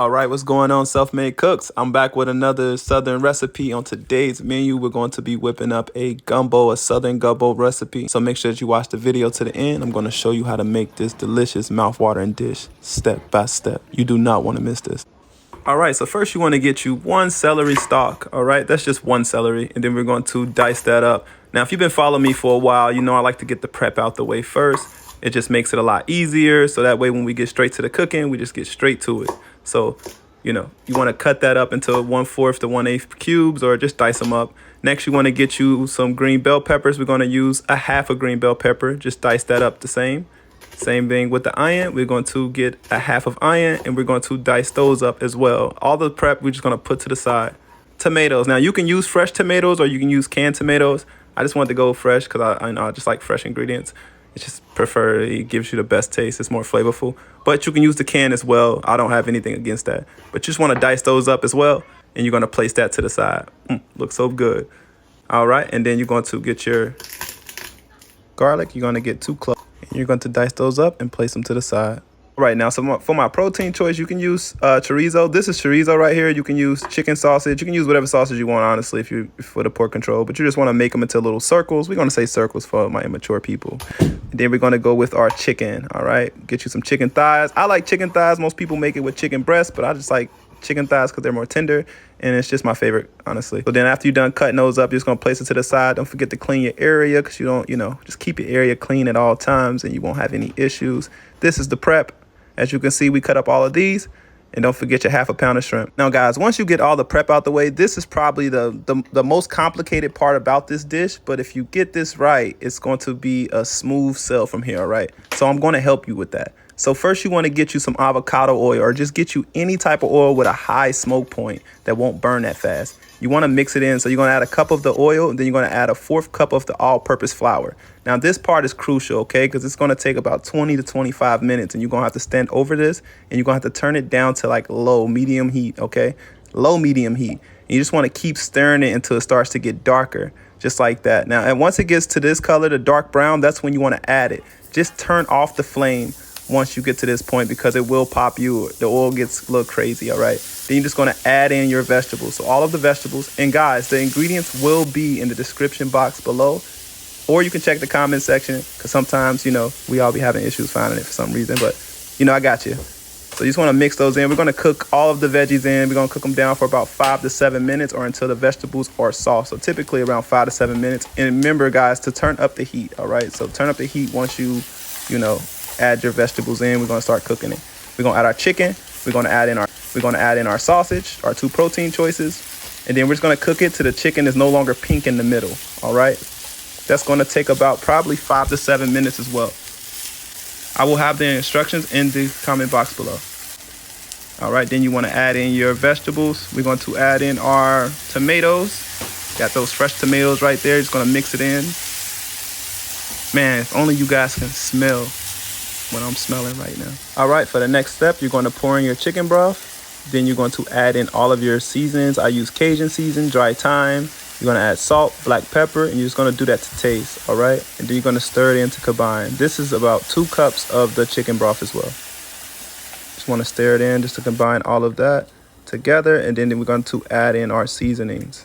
All right, what's going on, self-made cooks? I'm back with another southern recipe. On today's menu, we're going to be whipping up a gumbo, a southern gumbo recipe. So make sure that you watch the video to the end. I'm going to show you how to make this delicious mouth-watering dish step by step. You do not want to miss this. All right, so first you want to get you one celery stalk. All right, that's just one celery, and then we're going to dice that up. Now, if you've been following me for a while, you know I like to get the prep out the way first. It just makes it a lot easier, so that way when we get straight to the cooking, we just get straight to it. So, you know, you want to cut that up into 1/4 to 1/8 cubes, or just dice them up. Next, you want to get you some green bell peppers. We're going to use a half a green bell pepper. Just dice that up the same. Same thing with the onion. We're going to get a half of onion, and we're going to dice those up as well. All the prep we're just going to put to the side. Tomatoes. Now, you can use fresh tomatoes or you can use canned tomatoes. I just wanted to go fresh because I just like fresh ingredients. It just prefer, it gives you the best taste. It's more flavorful. But you can use the can as well. I don't have anything against that. But you just want to dice those up as well, and you're going to place that to the side. Looks so good. All right, and then you're going to get your garlic. You're going to get 2 cloves. And you're going to dice those up and place them to the side. All right, now, so for my protein choice, you can use chorizo. This is chorizo right here. You can use chicken sausage. You can use whatever sausage you want, honestly, for the pork control. But you just want to make them into little circles. We're going to say circles for my immature people. And then we're going to go with our chicken, all right? Get you some chicken thighs. I like chicken thighs. Most people make it with chicken breast, but I just like chicken thighs because they're more tender, and it's just my favorite, honestly. So then after you're done cutting those up, you're just going to place it to the side. Don't forget to clean your area because you don't, just keep your area clean at all times and you won't have any issues. This is the prep. As you can see, we cut up all of these. And don't forget your half a pound of shrimp. Now, guys, once you get all the prep out the way, this is probably the most complicated part about this dish. But if you get this right, it's going to be a smooth sail from here, all right? So I'm going to help you with that. So first you want to get you some avocado oil, or just get you any type of oil with a high smoke point that won't burn that fast. You want to mix it in. So you're going to add a cup of the oil, and then you're going to add a 1/4 cup of the all-purpose flour. Now this part is crucial, okay, because it's going to take about 20 to 25 minutes, and you're going to have to stand over this, and you're going to have to turn it down to like low medium heat, okay? Low medium heat. And you just want to keep stirring it until it starts to get darker, just like that. Now, and once it gets to this color, the dark brown, that's when you want to add it. Just turn off the flame once you get to this point, because it will pop you. The oil gets a little crazy, all right? Then you're just going to add in your vegetables. So all of the vegetables. And guys, the ingredients will be in the description box below, or you can check the comment section, because sometimes, we all be having issues finding it for some reason, but I got you. So you just want to mix those in. We're going to cook all of the veggies in. We're going to cook them down for about 5 to 7 minutes, or until the vegetables are soft. So typically around 5 to 7 minutes. And remember, guys, to turn up the heat, all right? So turn up the heat once you add your vegetables in. We're going to start cooking it. We're going to add our chicken. We're going to add in our sausage, our 2 protein choices. And then we're just going to cook it till the chicken is no longer pink in the middle, all right? That's going to take about probably 5 to 7 minutes as well. I will have the instructions in the comment box below. All right, then you want to add in your vegetables. We're going to add in our tomatoes. Got those fresh tomatoes right there. Just going to mix it in. Man, if only you guys can smell what I'm smelling right now. All right, for the next step, you're going to pour in your chicken broth. Then you're going to add in all of your seasonings. I use Cajun season, dry thyme. You're going to add salt, black pepper, and you're just going to do that to taste, all right? And then you're going to stir it in to combine. This is about 2 cups of the chicken broth as well. Just want to stir it in just to combine all of that together, and then we're going to add in our seasonings.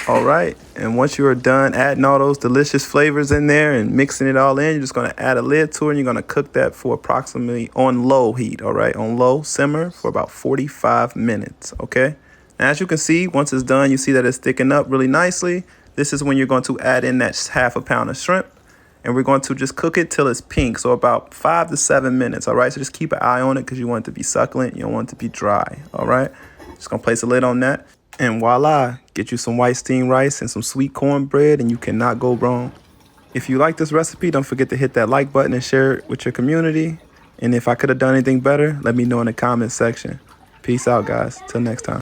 All right, and once you are done adding all those delicious flavors in there and mixing it all in, you're just going to add a lid to it, and you're going to cook that for approximately on low heat, all right? On low simmer for about 45 minutes, okay? Now, as you can see, once it's done, you see that it's thickened up really nicely. This is when you're going to add in that half a pound of shrimp, and we're going to just cook it till it's pink, so about 5 to 7 minutes, all right? So just keep an eye on it because you want it to be succulent. You don't want it to be dry, all right? Just going to place a lid on that. And voila, get you some white steamed rice and some sweet cornbread, and you cannot go wrong. If you like this recipe, don't forget to hit that like button and share it with your community. And if I could have done anything better, let me know in the comment section. Peace out, guys. Till next time.